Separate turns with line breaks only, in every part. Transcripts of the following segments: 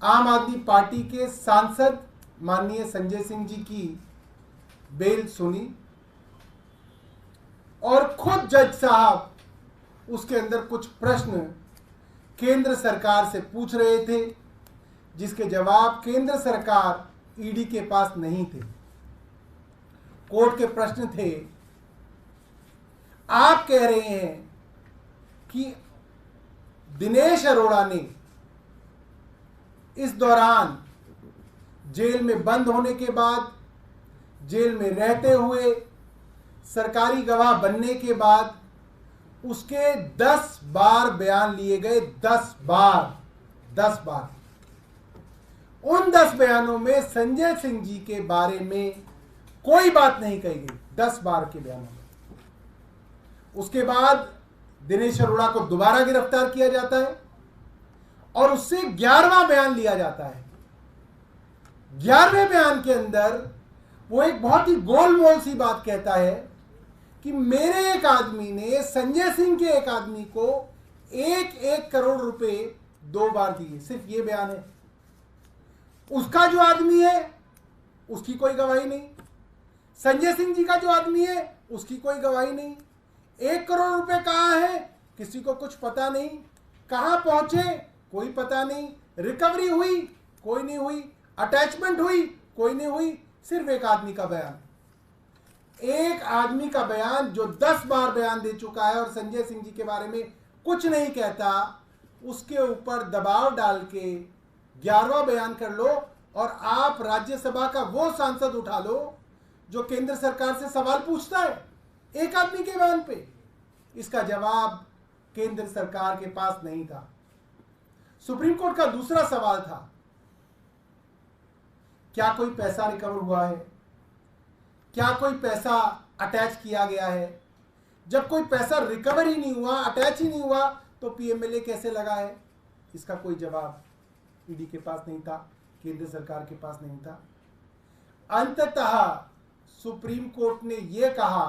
आम आदमी पार्टी के सांसद माननीय संजय सिंह जी की बेल सुनी और खुद जज साहब उसके अंदर कुछ प्रश्न केंद्र सरकार से पूछ रहे थे, जिसके जवाब केंद्र सरकार ईडी के पास नहीं थे। कोर्ट के प्रश्न थे, आप कह रहे हैं कि दिनेश अरोड़ा ने इस दौरान जेल में बंद होने के बाद, जेल में रहते हुए, सरकारी गवाह बनने के बाद उसके 10 बार बयान लिए गए। 10 बार। उन 10 बयानों में संजय सिंह जी के बारे में कोई बात नहीं कही गई। 10 बार के बयानों में। उसके बाद दिनेश अरोड़ा को दोबारा गिरफ्तार किया जाता है और उससे 11वां बयान लिया जाता है। 11वें बयान के अंदर वो एक बहुत ही गोलमोल सी बात कहता है कि मेरे एक आदमी ने संजय सिंह के एक आदमी को 1 करोड़ रुपए 2 बार दिए। सिर्फ ये बयान है। उसका जो आदमी है उसकी कोई गवाही नहीं, संजय सिंह जी का जो आदमी है उसकी कोई गवाही नहीं। 1 करोड़ रुपए कहाँ है किसी को कुछ पता नहीं, कहाँ पहुंचे कोई पता नहीं, रिकवरी हुई कोई नहीं हुई, अटैचमेंट हुई कोई नहीं हुई। सिर्फ एक आदमी का बयान, एक आदमी का बयान जो 10 बार बयान दे चुका है और संजय सिंह जी के बारे में कुछ नहीं कहता, उसके ऊपर दबाव डाल के 11वां बयान कर लो और आप राज्यसभा का वो सांसद उठा लो जो केंद्र सरकार से सवाल पूछता है एक आदमी के बयान पे। इसका जवाब केंद्र सरकार के पास नहीं था। सुप्रीम कोर्ट का दूसरा सवाल था, क्या कोई पैसा रिकवर हुआ है, क्या कोई पैसा अटैच किया गया है। जब कोई पैसा रिकवर ही नहीं हुआ, अटैच ही नहीं हुआ, तो पीएमएलए कैसे लगा है। इसका कोई जवाब ईडी के पास नहीं था, केंद्र सरकार के पास नहीं था। अंततः सुप्रीम कोर्ट ने यह कहा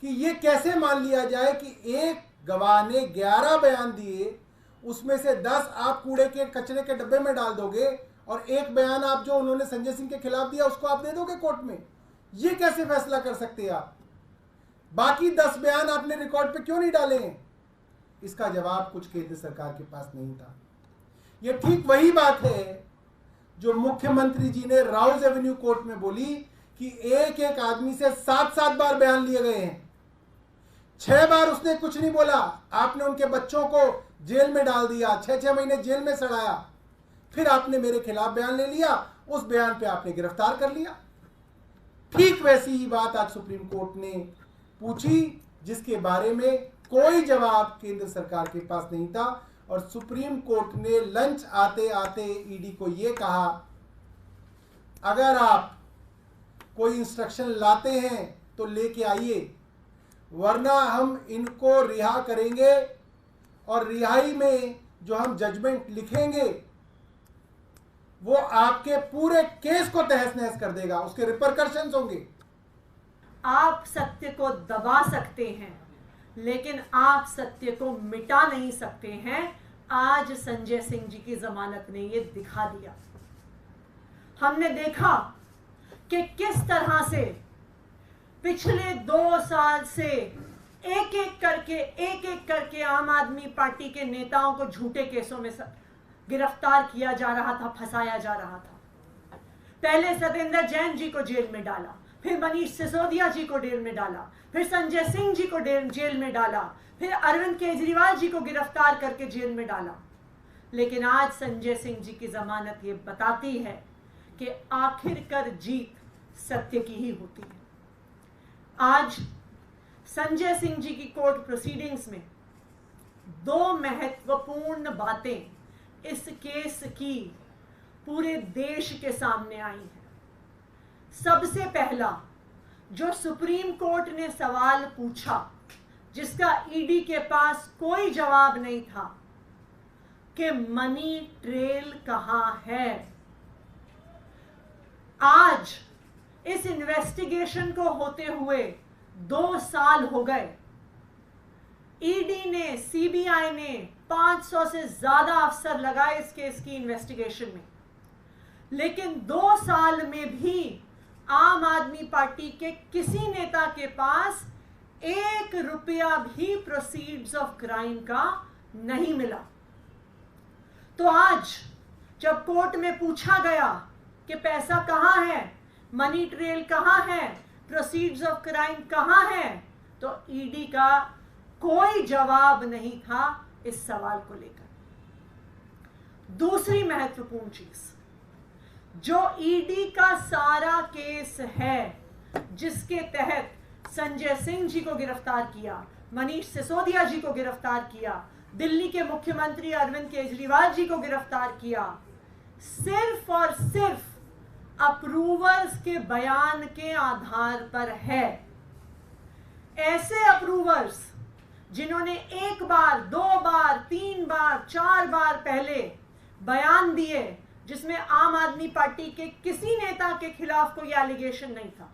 कि यह कैसे मान लिया जाए कि एक गवाह ने 11 बयान दिए, उसमें से 10 आप कूड़े के कचरे के डब्बे में डाल दोगे और एक बयान आप जो उन्होंने संजय सिंह के खिलाफ दिया उसको आप दे दोगे कोर्ट में। ये कैसे फैसला कर सकते हैं आप। बाकी 10 बयान आपने रिकॉर्ड पे क्यों नहीं डाले हैं। इसका जवाब कुछ केंद्र सरकार के पास नहीं था। यह ठीक वही बात है जो मुख्यमंत्री जी ने राउज एवेन्यू कोर्ट में बोली कि एक एक आदमी से 7-7 बार बयान लिए गए हैं। 6 बार उसने कुछ नहीं बोला, आपने उनके बच्चों को जेल में डाल दिया, 6-6 महीने जेल में सड़ाया, फिर आपने मेरे खिलाफ बयान ले लिया, उस बयान पे आपने गिरफ्तार कर लिया। ठीक वैसी ही बात आज सुप्रीम कोर्ट ने पूछी, जिसके बारे में कोई जवाब केंद्र सरकार के पास नहीं था। और सुप्रीम कोर्ट ने लंच आते आते ईडी को यह कहा, अगर आप कोई इंस्ट्रक्शन लाते हैं तो लेके आइए, वरना हम इनको रिहा करेंगे और रिहाई में जो हम जजमेंट लिखेंगे वो आपके पूरे केस को तहस नहस कर देगा, उसके रिपरकशंस होंगे।
आप सत्य को दबा सकते हैं लेकिन आप सत्य को मिटा नहीं सकते हैं। आज संजय सिंह जी की जमानत ने ये दिखा दिया। हमने देखा कि किस तरह से पिछले 2 साल से एक एक करके आम आदमी पार्टी के नेताओं को झूठे केसों में गिरफ्तार किया जा रहा था, फंसाया जा रहा था। पहले सत्येंद्र जैन जी को जेल में डाला, फिर मनीष सिसोदिया जी को जेल में डाला, फिर संजय सिंह जी को जेल में डाला, फिर अरविंद केजरीवाल जी को गिरफ्तार करके जेल में डाला। लेकिन आज संजय सिंह जी की जमानत ये बताती है कि आखिरकार जीत सत्य की ही होती है। आज संजय सिंह जी की कोर्ट प्रोसीडिंग्स में 2 महत्वपूर्ण बातें इस केस की पूरे देश के सामने आई हैं। सबसे पहला, जो सुप्रीम कोर्ट ने सवाल पूछा जिसका ईडी के पास कोई जवाब नहीं था कि मनी ट्रेल कहां है। आज इस इन्वेस्टिगेशन को होते हुए 2 साल हो गए। ईडी ने, सीबीआई ने 500 से ज्यादा अफसर लगाए इस केस की इन्वेस्टिगेशन में, लेकिन 2 साल में भी आम आदमी पार्टी के किसी नेता के पास 1 रुपया भी प्रोसीड्स ऑफ क्राइम का नहीं मिला। तो आज जब कोर्ट में पूछा गया कि पैसा कहां है, मनी ट्रेल कहां है, प्रोसीड्स ऑफ क्राइम कहां है, तो ईडी का कोई जवाब नहीं था इस सवाल को लेकर। दूसरी महत्वपूर्ण चीज, जो ईडी का सारा केस है जिसके तहत संजय सिंह जी को गिरफ्तार किया, मनीष सिसोदिया जी को गिरफ्तार किया, दिल्ली के मुख्यमंत्री अरविंद केजरीवाल जी को गिरफ्तार किया, सिर्फ और सिर्फ अप्रूवर्स के बयान के आधार पर है। ऐसे अप्रूवर्स जिन्होंने 1 बार, 2 बार, 3 बार, 4 बार पहले बयान दिए जिसमें आम आदमी पार्टी के किसी नेता के खिलाफ कोई एलिगेशन नहीं था,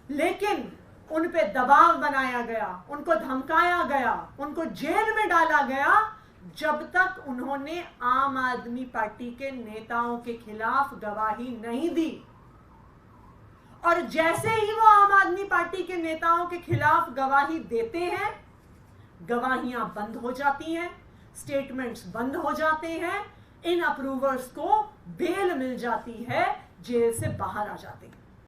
लेकिन उन पे दबाव बनाया गया, उनको धमकाया गया, उनको जेल में डाला गया जब तक उन्होंने आम आदमी पार्टी के नेताओं के खिलाफ गवाही नहीं दी। और जैसे ही वो आम आदमी पार्टी के नेताओं के खिलाफ गवाही देते हैं, गवाहियां बंद हो जाती हैं, स्टेटमेंट्स बंद हो जाते हैं, इन अप्रूवर्स को बेल मिल जाती है, जेल से बाहर आ जाते हैं।